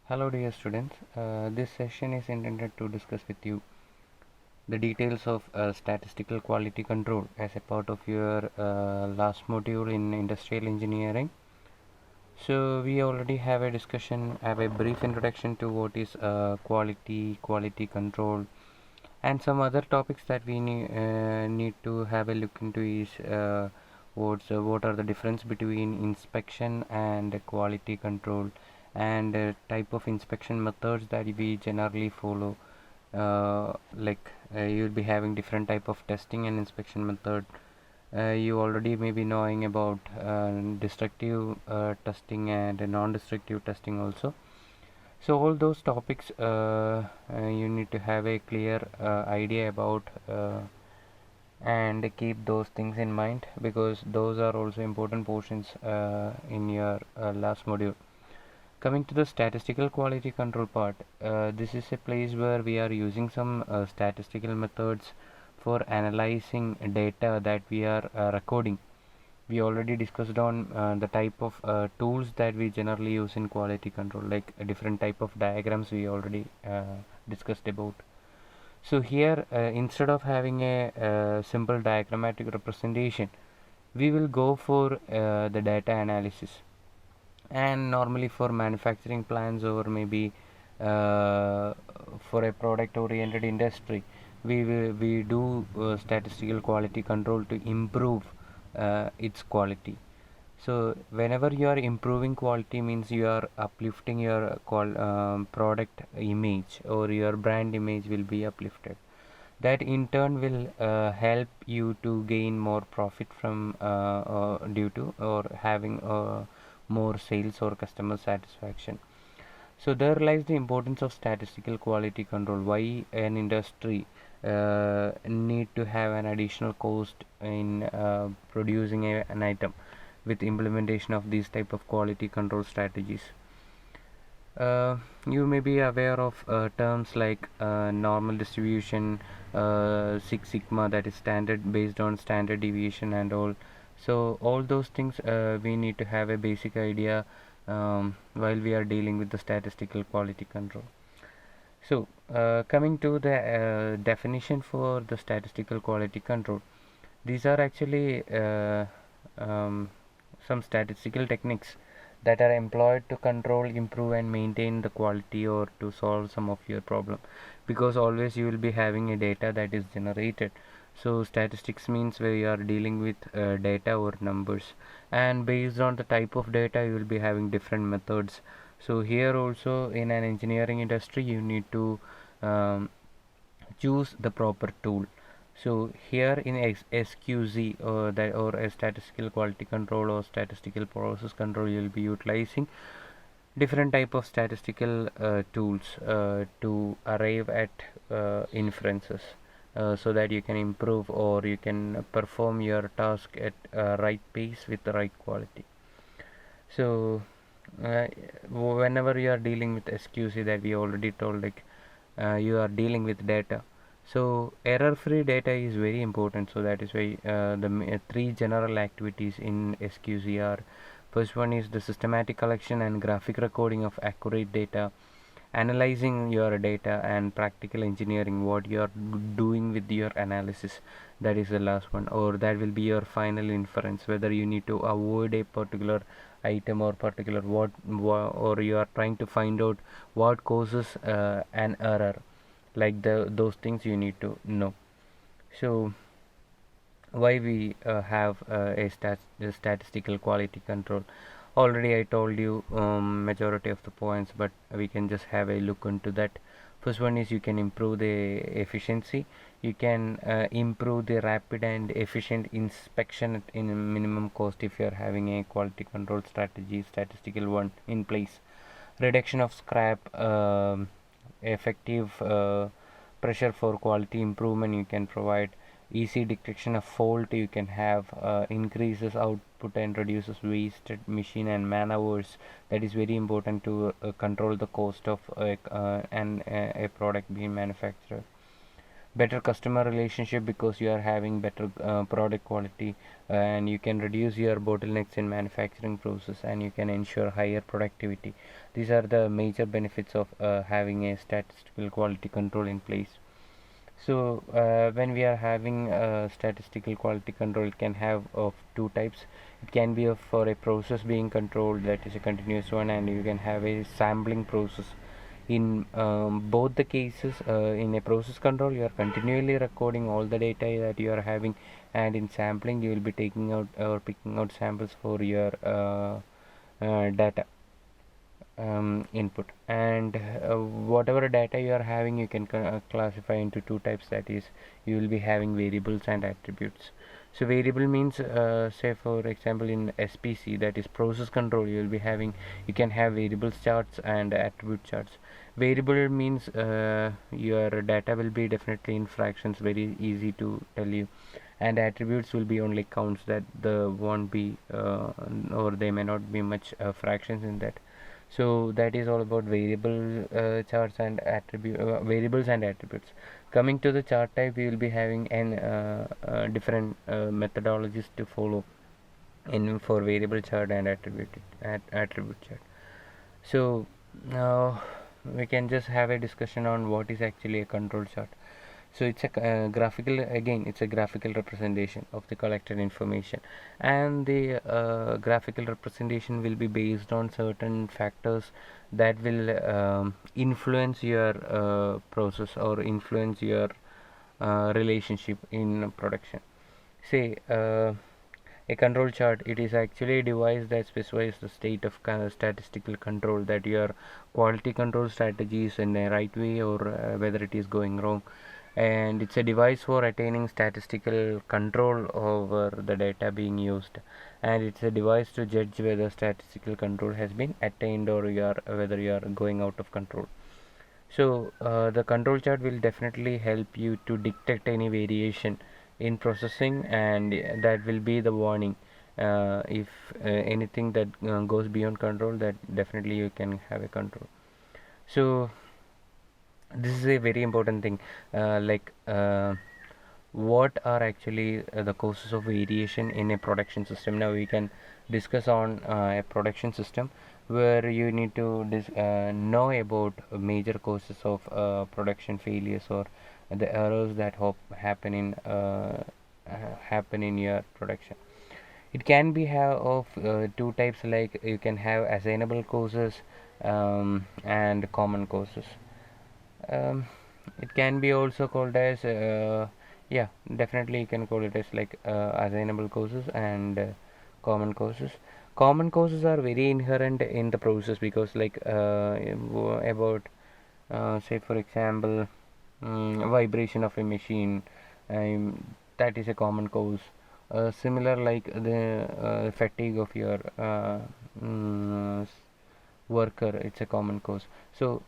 Hello dear students, this session is intended to discuss with you the details of statistical quality control as a part of your last module in industrial engineering. So we already have a discussion, have a brief introduction to what is quality control, and some other topics that we need to have a look into is what are the difference between inspection and quality control, and type of inspection methods that we generally follow. You'll be having different type of testing and inspection method. You already may be knowing about destructive testing and non-destructive testing also. So all those topics you need to have a clear idea about, and keep those things in mind, because those are also important portions in your last module. Coming to the statistical quality control part, this is a place where we are using some statistical methods for analyzing data that we are recording. We already discussed on the type of tools that we generally use in quality control, like a different type of diagrams we already discussed about. So here, instead of having a simple diagrammatic representation, we will go for the data analysis. And normally for manufacturing plants, or maybe for a product oriented industry, we do statistical quality control to improve its quality. So whenever you are improving quality, means you are uplifting your product image, or your brand image will be uplifted. That in turn will help you to gain more profit from due to or having more sales or customer satisfaction. So there lies the importance of statistical quality control. Why an industry need to have an additional cost in producing an item with implementation of these type of quality control strategies. You may be aware of terms like normal distribution, Six Sigma, that is standard based on standard deviation and all. So all those things we need to have a basic idea while we are dealing with the statistical quality control. So coming to the definition for the statistical quality control, these are actually some statistical techniques that are employed to control, improve and maintain the quality, or to solve some of your problem, because always you will be having a data that is generated. So statistics means where you are dealing with data or numbers, and based on the type of data you will be having different methods. So here also in an engineering industry you need to um, choose the proper tool. So here in SQC, or a statistical quality control or statistical process control, you will be utilizing different type of statistical tools to arrive at inferences, so that you can improve or you can perform your task at right pace with the right quality. So whenever you are dealing with SQC, that we already told, like you are dealing with data, so error free data is very important. So that is why the three general activities in SQC are: first one is the systematic collection and graphic recording of accurate data, analyzing your data, and practical engineering, what you are doing with your analysis. That is the last one, or that will be your final inference, whether you need to avoid a particular item or particular or you are trying to find out what causes an error, like those things you need to know. So why we have a statistical quality control, already I told you majority of the points, but we can just have a look into that. First one is you can improve the efficiency. You can improve the rapid and efficient inspection in a minimum cost if you are having a quality control strategy, statistical one in place. Reduction of scrap, effective pressure for quality improvement you can provide. Easy detection of fault you can have, increases output and reduces wasted machine and man hours. That is very important to control the cost of a product being manufactured. better customer relationship because you are having better product quality, and you can reduce your bottlenecks in manufacturing process, and you can ensure higher productivity. These are the major benefits of having a statistical quality control in place. So when we are having statistical quality control, it can have of two types. It can be for a process being controlled, that is a continuous one, and you can have a sampling process. In both the cases, in a process control, you are continually recording all the data that you are having, and in sampling, you will be taking out or picking out samples for your data input. And whatever data you are having, you can classify into two types, that is, you will be having variables and attributes. So variable means, say for example in SPC, that is process control, you will be having, you can have variables charts and attribute charts. Variable means your data will be definitely in fractions, very easy to tell you, and attributes will be only counts, that the won't be or they may not be much fractions in that. So that is all about variable charts and attribute variables and attributes. Coming to the chart type, we will be having an different methodologies to follow in for variable chart and attribute chart. So now we can just have a discussion on what is actually a control chart. So it's a graphical, again it's a graphical representation of the collected information, and the graphical representation will be based on certain factors that will influence your process or influence your relationship in production. Say a control chart, it is actually a device that specifies the state of statistical control, that your quality control strategy is in the right way, or whether it is going wrong. And it's a device for attaining statistical control over the data being used, and it's a device to judge whether statistical control has been attained, or whether you are going out of control. So the control chart will definitely help you to detect any variation in processing, and that will be the warning. If anything that goes beyond control, that definitely you can have a control. So this is a very important thing, what are actually the causes of variation in a production system. Now we can discuss on a production system, where you need to know about major causes of production failures, or the errors that happen in your production. It can be have of two types, like you can have assignable causes and common causes. um, it can be also called as yeah, definitely you can call it as like assignable causes and common causes. Common causes are very inherent in the process, because like about say for example, vibration of a machine, that is a common cause. Similar like the fatigue of your worker, it's a common cause. So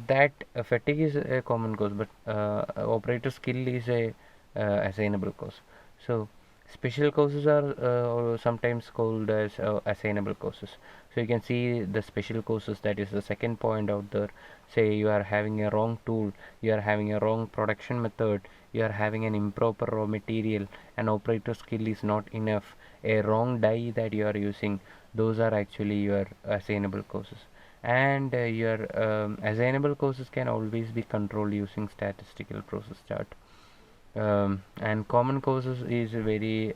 that fatigue is a common cause, but operator skill is a assignable cause. So special causes are sometimes called as assignable causes. So you can see the special causes, that is the second point out there. Say you are having a wrong tool, you are having a wrong production method, you are having an improper raw material, and operator skill is not enough, a wrong die that you are using, those are actually your assignable causes. And your assignable causes can always be controlled using statistical process chart. And common causes is very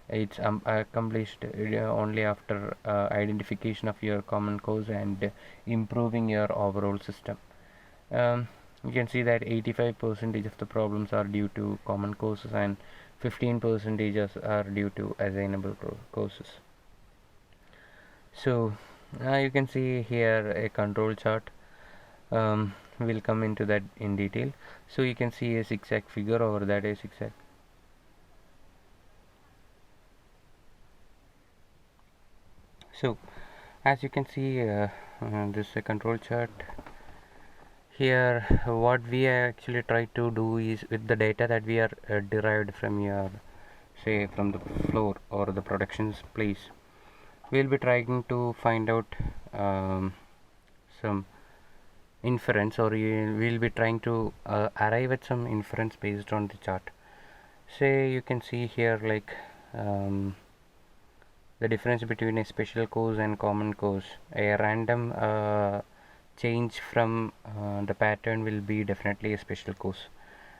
it's accomplished only after identification of your common cause and improving your overall system. You can see that 85% of the problems are due to common causes, and 15% are due to assignable causes. So now you can see here a control chart. We'll come into that in detail. So you can see a zigzag figure over that, a zigzag. So as you can see, this is a control chart. Here what we actually try to do is, with the data that we are derived from your, say from the floor or the production place, we'll be trying to find out some inference, or you will be trying to arrive at some inference based on the chart. Say you can see here like the difference between a special course and common course. A random change from the pattern will be definitely a special course.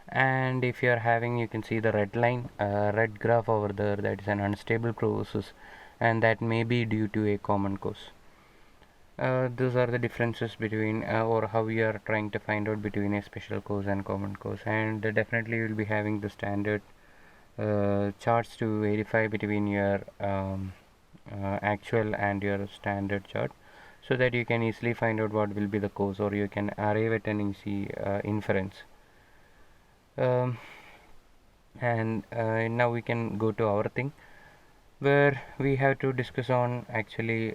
And if you are having, you can see the red line, red graph over there, that is an unstable process, and that may be due to a common course. Those are the differences between or how we are trying to find out between a special course and common course. And definitely you will be having the standard charts to verify between your actual and your standard chart, so that you can easily find out what will be the course, or you can arrive at an easy inference. And now we can go to our thing, where we have to discuss on actually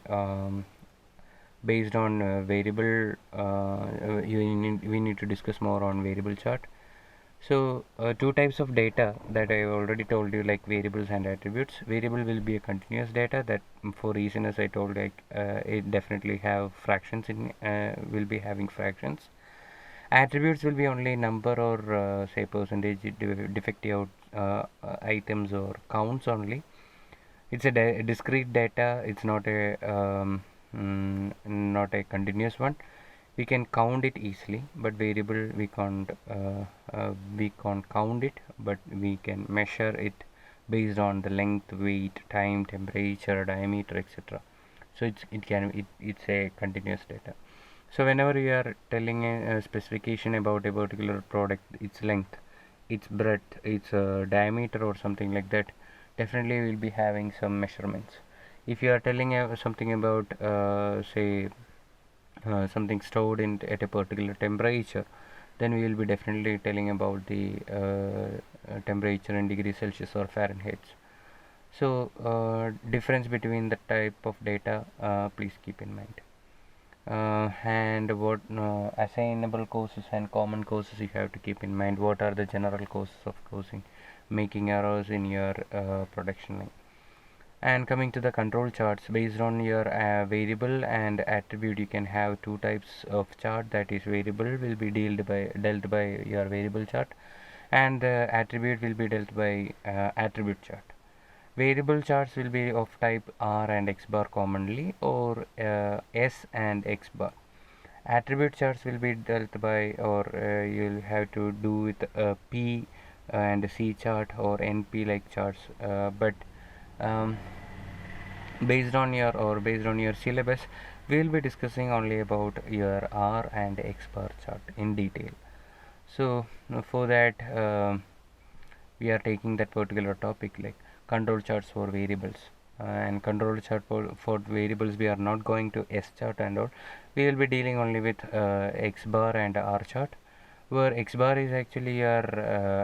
based on variable we need to discuss more on variable chart. So two types of data that I already told you, like variables and attributes. Variable will be a continuous data that, for reason as I told, like it definitely have fractions in will be having fractions. Attributes will be only number or say percentage defective items or counts only. It's a discrete data. It's not a not a continuous one. We can count it easily, but variable we can't count it, but we can measure it based on the length, weight, time, temperature, diameter, etc. So it's a continuous data. So whenever you are telling a specification about a particular product, its length, its breadth, its diameter or something like that, definitely we will be having some measurements. If you are telling something about say something stored in at a particular temperature, then we will be definitely telling about the temperature in degrees Celsius or Fahrenheit. So difference between the type of data, please keep in mind. And what assignable courses and common courses, you have to keep in mind what are the general causes of causing making errors in your production line. And coming to the control charts, based on your variable and attribute, you can have two types of chart. That is, variable will be dealt by your variable chart, and the attribute will be dealt by attribute chart. Variable charts will be of type R and X bar commonly, or S and X bar. Attribute charts will be dealt by, or you'll have to do with P and C chart or NP like charts, but based on your syllabus, we will be discussing only about your R and X bar chart in detail. So for that we are taking that particular topic, like control charts for variables. And control chart for variables, we are not going to S chart and all. We will be dealing only with X bar and R chart, where X bar is actually your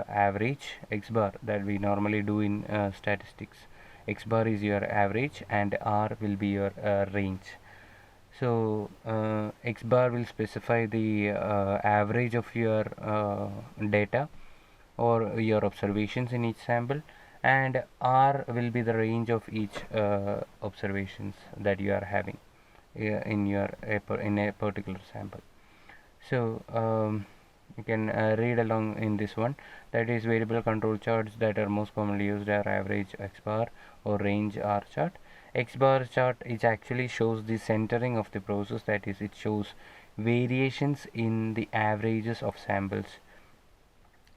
average X bar that we normally do in statistics. X bar is your average and R will be your range. So X bar will specify the average of your data or your observations in each sample, and R will be the range of each observations that you are having in a particular sample. So you can read along in this one. That is, variable control charts that are most commonly used are average X bar or range R chart. X bar chart, it actually shows the centering of the process. That is, it shows variations in the averages of samples.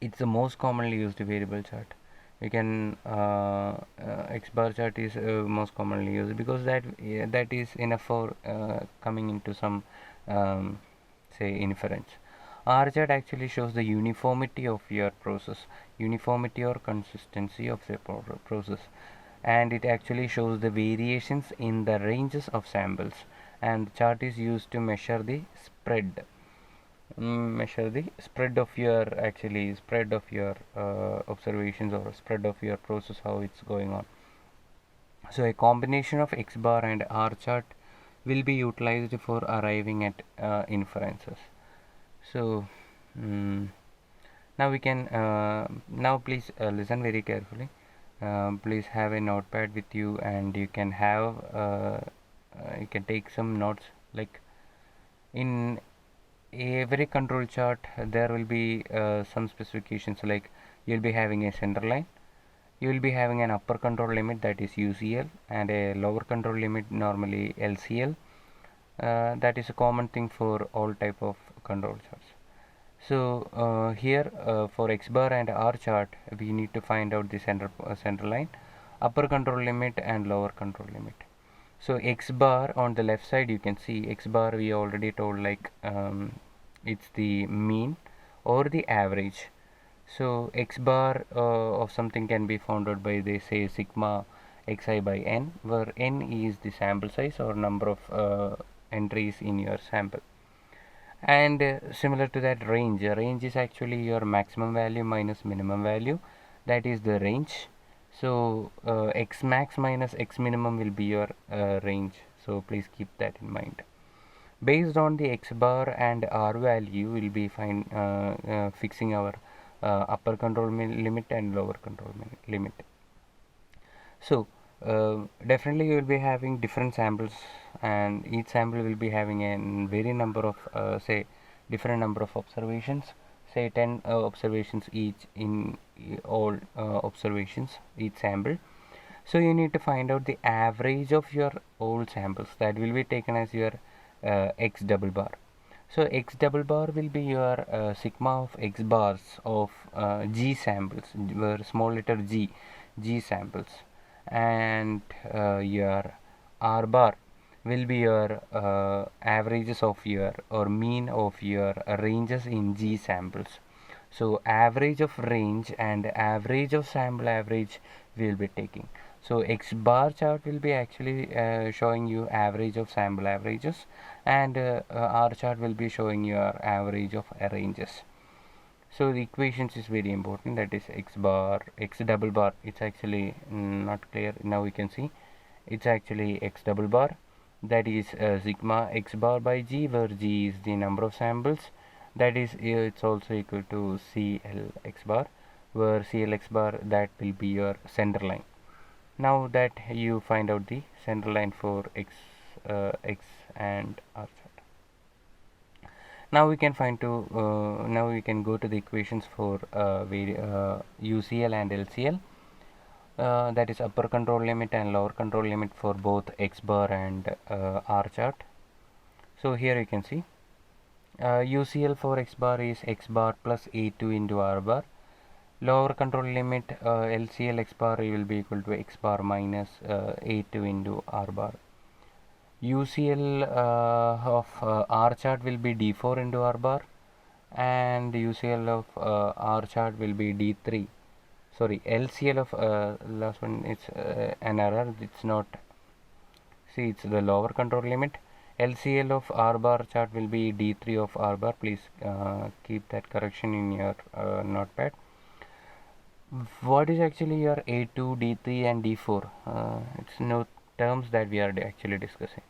It's the most commonly used variable chart. You can X bar chart is most commonly used because that is enough for coming into some say inference. R chart actually shows the uniformity of your process, uniformity or consistency of the process, and it actually shows the variations in the ranges of samples. And the chart is used to measure the spread of your observations, or spread of your process, how it's going on. So a combination of X bar and R chart will be utilized for arriving at inferences. So now we can now please listen very carefully. Please have a notepad with you, and you can have you can take some notes. Like in every control chart there will be some specifications, like you'll be having a center line, you will be having an upper control limit, that is UCL, and a lower control limit, normally LCL. That is a common thing for all type of control charts. So here for X bar and R chart, we need to find out the center line, upper control limit and lower control limit. So X bar on the left side, you can see X bar we already told, like it's the mean or the average. So X bar of something can be found out by, they say, sigma xi by n, where n is the sample size or number of entries in your sample. And similar to that, range is actually your maximum value minus minimum value, that is the range. So x max minus x minimum will be your range, so please keep that in mind. Based on the X bar and R value, we'll be fixing our upper control limit and lower control limit. So definitely you will be having different samples, and each sample will be having a very number of say different number of observations, say 10 observations each in all observations, each sample. So you need to find out the average of your all samples, that will be taken as your X double bar. So X double bar will be your sigma of X bars of G samples, where small letter G samples, and your R bar will be your averages of your, or mean of your ranges in G samples. So average of range and average of sample average we will be taking. So X bar chart will be actually showing you average of sample averages, and R chart will be showing your average of ranges. So the equations is very important, that is X bar, X double bar, it's actually not clear, now we can see it's actually X double bar, that is sigma X bar by G, where G is the number of samples, that is it's also equal to CL X bar, where CL X bar, that will be your center line. Now that you find out the center line for X and R chart, now we can now we can go to the equations for UCL and LCL, that is upper control limit and lower control limit for both X bar and R chart. So here you can see UCL for X bar is X bar plus A2 into R bar. Lower control limit LCL X bar will be equal to X bar minus A2 into R bar. UCL of R chart will be D4 into R bar, and UCL of R chart will be D3. Sorry, LCL of last one, it's an error, it's not, see, it's the lower control limit. LCL of R bar chart will be D3 of R bar. Please keep that correction in your notepad. What is actually your A2, D3 and D4? It's no terms that we are actually discussing.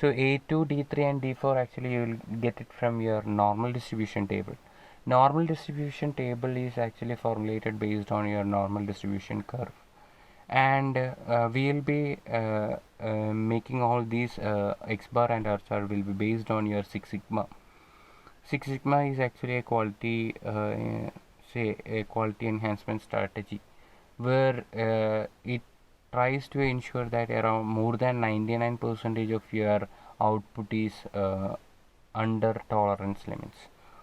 So A2, D3 and D4, actually you will get it from your normal distribution table. Normal distribution table is actually formulated based on your normal distribution curve, and we will be making all these X bar and R chart will be based on your Six Sigma. Six Sigma is actually a quality say a quality enhancement strategy, where it tries to ensure that around more than 99% of your output is under tolerance limits,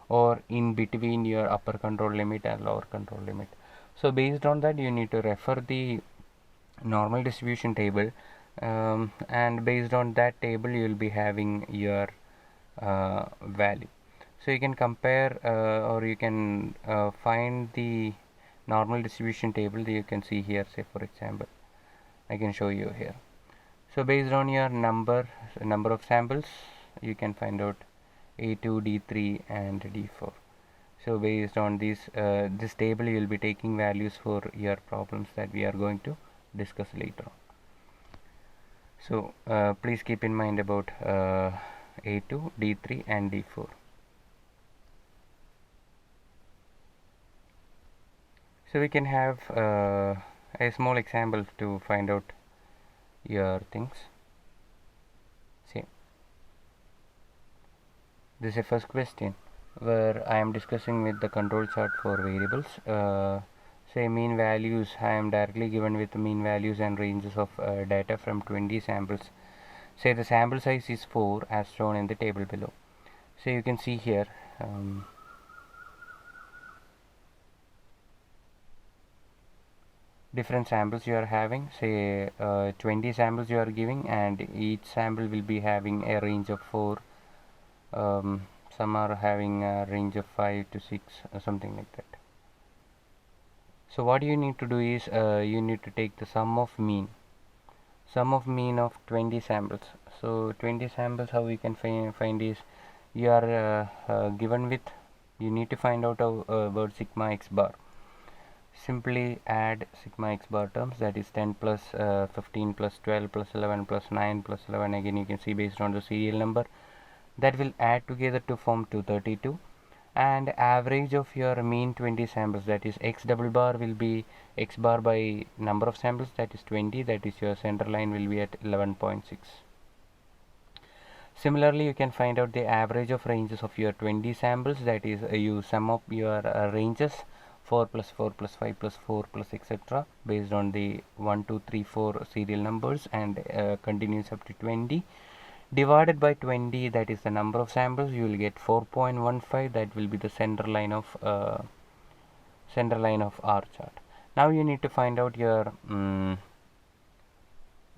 or in between your upper control limit and lower control limit. So based on that, you need to refer the normal distribution table, and based on that table you will be having your value. So you can compare or you can find the normal distribution table that you can see here. Say for example, I can show you here. So based on your number of samples, you can find out A2, D3 and D4. So based on this table, you will be taking values for your problems that we are going to discuss later on. So please keep in mind about A2, D3 and D4. So we can have a small example to find out your things. See, This is a first question where I am discussing with the control chart for variables. Say mean values, I am directly given with mean values and ranges of data from 20 samples. Say the sample size is 4 as shown in the table below. So you can see here different samples you are having. Say 20 samples you are giving, and each sample will be having a range of 4. Some are having a range of 5 to 6, something like that. So what you need to do is you need to take the sum of mean of 20 samples. So 20 samples, how we can find is, you are given with, you need to find out about sigma x bar. Simply add sigma x bar terms, that is 10 plus 15 plus 12 plus 11 plus 9 plus 11, again you can see based on the serial number, that will add together to form 232. And average of your mean 20 samples, that is x double bar, will be x bar by number of samples, that is 20, that is your center line will be at 11.6. Similarly, you can find out the average of ranges of your 20 samples, that is you sum up your ranges 4 plus 4 plus 5 plus 4 plus etc. based on the 1 2 3 4 serial numbers, and continues up to 20, divided by 20, that is the number of samples. You will get 4.15, that will be the center line of R chart. Now you need to find out your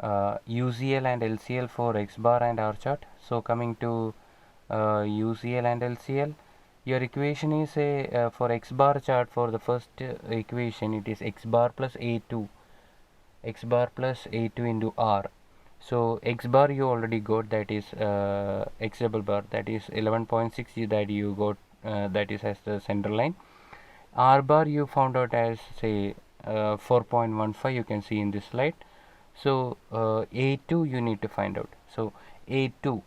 UCL and LCL for x bar and R chart. So coming to UCL and LCL, your equation is for x bar chart, for the first equation it is x bar plus A2 into R. So x bar you already got, that is x double bar, that is 11.6, that you got, that is as the center line. R bar you found out as, say 4.15, you can see in this slide. So A2 you need to find out. So A2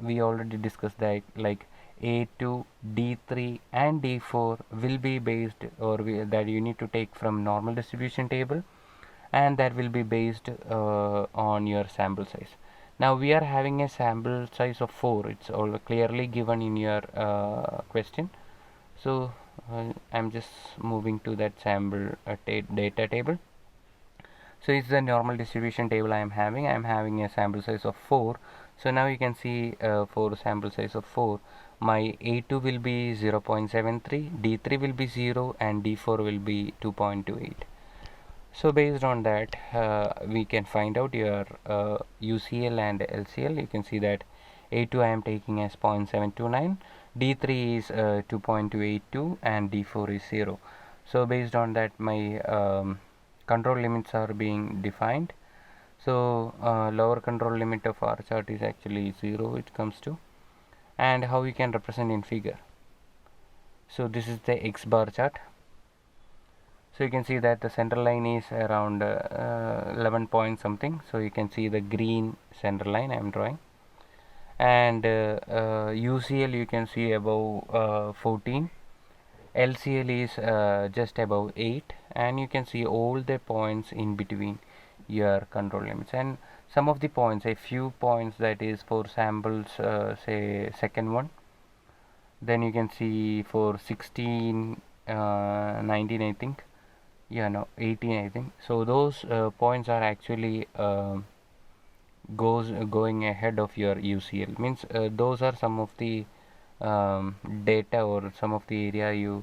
we already discussed that, like A2, D3 and D4 will be based, or that you need to take from normal distribution table, and that will be based on your sample size. Now we are having a sample size of 4, it's all clearly given in your question. So I'm just moving to that sample data table. So it's the normal distribution table I am having a sample size of 4. So now you can see for sample size of 4, my A2 will be 0.73, D3 will be 0, and D4 will be 2.28. So based on that we can find out your UCL and LCL. You can see that A2 I am taking as 0.729, D3 is 2.282, and D4 is 0. So based on that my control limits are being defined. So lower control limit of R chart is actually 0, it comes to. And how we can represent in figure. So this is the X bar chart. So you can see that the center line is around 11 point something. So you can see the green center line I am drawing, and UCL you can see above 14, LCL is just above 8, and you can see all the points in between your control limits, and some of the points, a few points, that is for samples say second one, then you can see for 16 19 I think, yeah, no, 18 I think. So those points are actually going ahead of your UCL, means those are some of the data, or some of the area you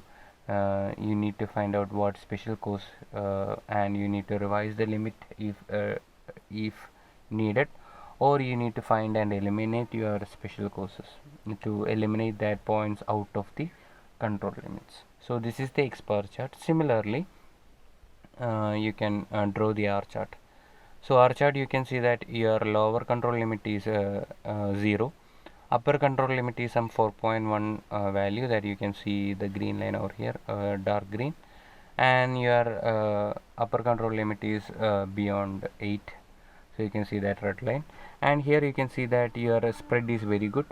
need to find out what special course, and you need to revise the limit if needed, or you need to find and eliminate your special courses to eliminate that points out of the control limits. So this is the X bar chart. Similarly you can draw the R chart. So R chart, you can see that your lower control limit is 0, upper control limit is some 4.1 value, that you can see the green line over here, dark green, and your upper control limit is beyond 8, so you can see that red line. And here you can see that your spread is very good,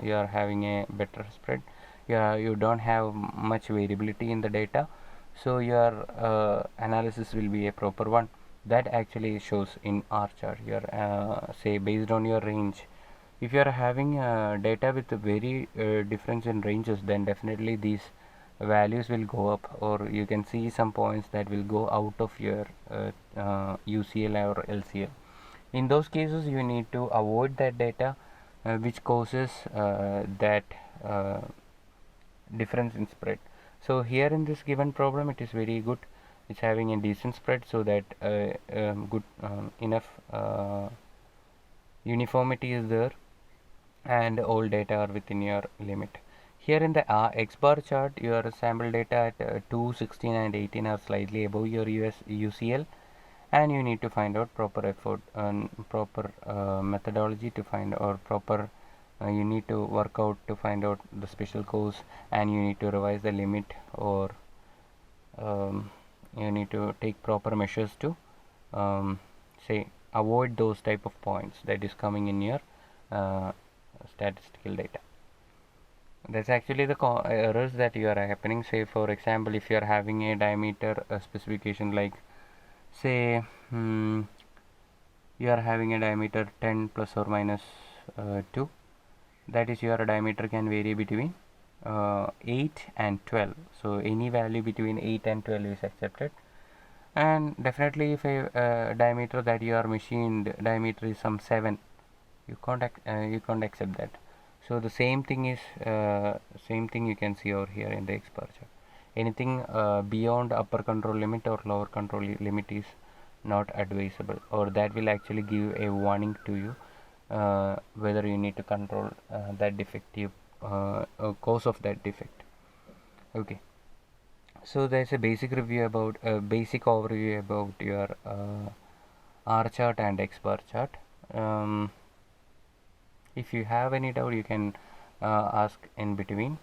you are having a better spread, you don't have much variability in the data, so your analysis will be a proper one. That actually shows in R chart. Your say based on your range, If you are having data with a very difference in ranges, then definitely these values will go up, or you can see some points that will go out of your UCL or LCL. In those cases, you need to avoid that data which causes that difference in spread. So here in this given problem, it is very good, it's having a decent spread, so that good enough uniformity is there, and all data are within your limit. Here in the X bar chart, your sample data at 2, 16 and 18 are slightly above your UCL, and you need to find out proper effort and proper methodology to find, or proper you need to work out to find out the special cause, and you need to revise the limit, or you need to take proper measures to say avoid those type of points that is coming in your statistical data. That's actually the errors that you are happening. Say for example, if you are having a diameter specification, like say you are having a diameter 10 plus or minus 2, that is your diameter can vary between 8 and 12, so any value between 8 and 12 is accepted. And definitely if a diameter that you are machined diameter is some 7, you can't accept that. So the same thing is same thing you can see over here in the X bar chart. Anything beyond upper control limit or lower control limit is not advisable, or that will actually give a warning to you whether you need to control that defective cause of that defect. Okay, so there's a basic review about basic overview about your R chart and X bar chart. If you have any doubt, you can ask in between.